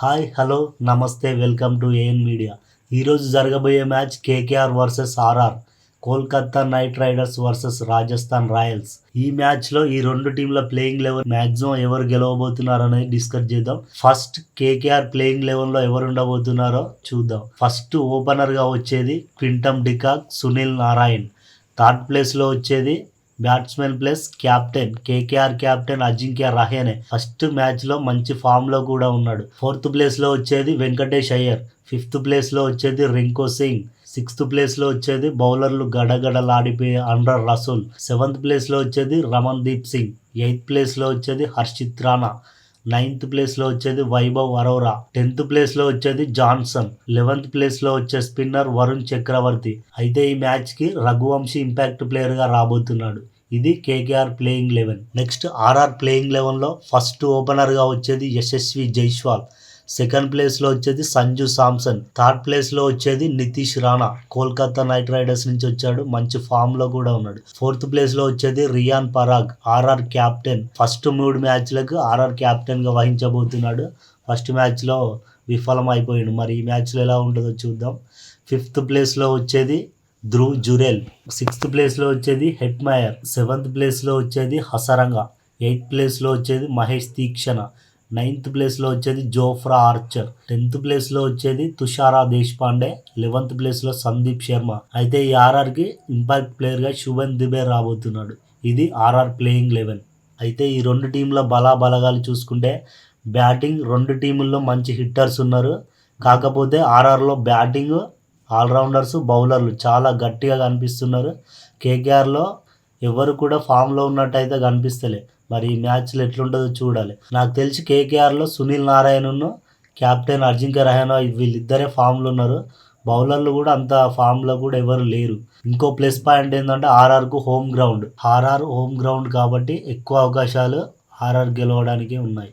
Hi hello నమస్తే welcome to AN media. ఈరోజు జరగబోయే match KKR versus RR, Kolkata Knight Riders versus Rajasthan Royals. ఈ మ్యాచ్లో ఈ రెండు టీంల ప్లేయింగ్ లెవెన్ మ్యాక్సిమం ఎవరు గెలవబోతున్నారు అనేది డిస్కస్ చేద్దాం. ఫస్ట్ కేకేఆర్ ప్లేయింగ్ లెవెన్లో ఎవరు ఉండబోతున్నారో చూద్దాం. ఫస్ట్ ఓపెనర్గా వచ్చేది క్వింటమ్ డికాక్, సునీల్ నారాయణ్. థర్డ్ ప్లేస్లో వచ్చేది batsmen plus captain KKR captain Ajinkya Rahane. First మ్యాచ్లో మంచి ఫామ్లో కూడా ఉన్నాడు. ఫోర్త్ ప్లేస్లో వచ్చేది వెంకటేష్ అయ్యర్. ఫిఫ్త్ ప్లేస్లో వచ్చేది రింకో సింగ్. సిక్స్త్ ప్లేస్లో వచ్చేది బౌలర్లు గడగడలాడిపోయే అండర్ రసూల్. సెవెంత్ ప్లేస్లో వచ్చేది రమన్ దీప్ సింగ్. ఎయిత్ ప్లేస్లో వచ్చేది హర్షిత్ రాణా. నైన్త్ ప్లేస్లో వచ్చేది వైభవ్ అరోరా. 10th ప్లేస్లో వచ్చేది జాన్సన్. 11th ప్లేస్లో వచ్చే స్పిన్నర్ వరుణ్ చక్రవర్తి. అయితే ఈ మ్యాచ్కి రఘువంశీ ఇంపాక్ట్ ప్లేయర్గా రాబోతున్నాడు. ఇది KKR playing eleven. Next RR playing లెవెన్లో ఫస్ట్ ఓపెనర్గా వచ్చేది యశస్వి జైస్వాల్. సెకండ్ ప్లేస్లో వచ్చేది సంజు సామ్సన్. థర్డ్ ప్లేస్లో వచ్చేది నితీష్ రాణా, కోల్కతా నైట్ రైడర్స్ నుంచి వచ్చాడు, మంచి ఫామ్లో కూడా ఉన్నాడు. ఫోర్త్ ప్లేస్లో వచ్చేది Riyan Parag, RR captain. First 3 మ్యాచ్లకు ఆర్ఆర్ క్యాప్టెన్గా వహించబోతున్నాడు. ఫస్ట్ మ్యాచ్లో విఫలం అయిపోయాడు. మరి ఈ మ్యాచ్లో ఎలా ఉంటుందో చూద్దాం. ఫిఫ్త్ ప్లేస్లో వచ్చేది ధ్రువ్ జురేల్. సిక్స్త్ ప్లేస్లో వచ్చేది హెట్మయర్. సెవెంత్ ప్లేస్లో వచ్చేది హసరంగా. ఎయిత్ ప్లేస్లో వచ్చేది మహేష్ తీక్షణ. 9th ప్లేస్లో వచ్చేది జోఫ్రా ఆర్చర్. 10th ప్లేస్లో వచ్చేది తుషారా దేశపాండే. 11th ప్లేస్లో సందీప్ శర్మ. అయితే ఈ ఆర్ఆర్కి ఇంపాక్ట్ ప్లేయర్గా శుభన్ దుబే రాబోతున్నాడు. ఇది ఆర్ఆర్ ప్లేయింగ్ లెవెన్. అయితే ఈ రెండు టీంల బలాబలగాలు చూసుకుంటే బ్యాటింగ్ రెండు టీముల్లో మంచి హిట్టర్స్ ఉన్నారు. కాకపోతే ఆర్ఆర్లో బ్యాటింగ్ ఆల్రౌండర్స్, బౌలర్లు చాలా గట్టిగా కనిపిస్తున్నారు. కేకేఆర్లో ఎవరు కూడా ఫామ్లో ఉన్నట్టయితే కనిపిస్తలే. మరి ఈ మ్యాచ్లో ఎట్లుంటుందో చూడాలి. నాకు తెలిసి కేకేఆర్లో సునీల్ నారాయణను కెప్టెన్ అజింక్య రహానే వీళ్ళిద్దరే ఫామ్లో ఉన్నారు. బౌలర్లు కూడా అంత ఫామ్లో కూడా ఎవరు లేరు. ఇంకో ప్లస్ పాయింట్ ఏంటంటే ఆర్ఆర్కు home ground. RR home ground కాబట్టి ఎక్కువ అవకాశాలు ఆర్ఆర్ గెలవడానికి ఉన్నాయి.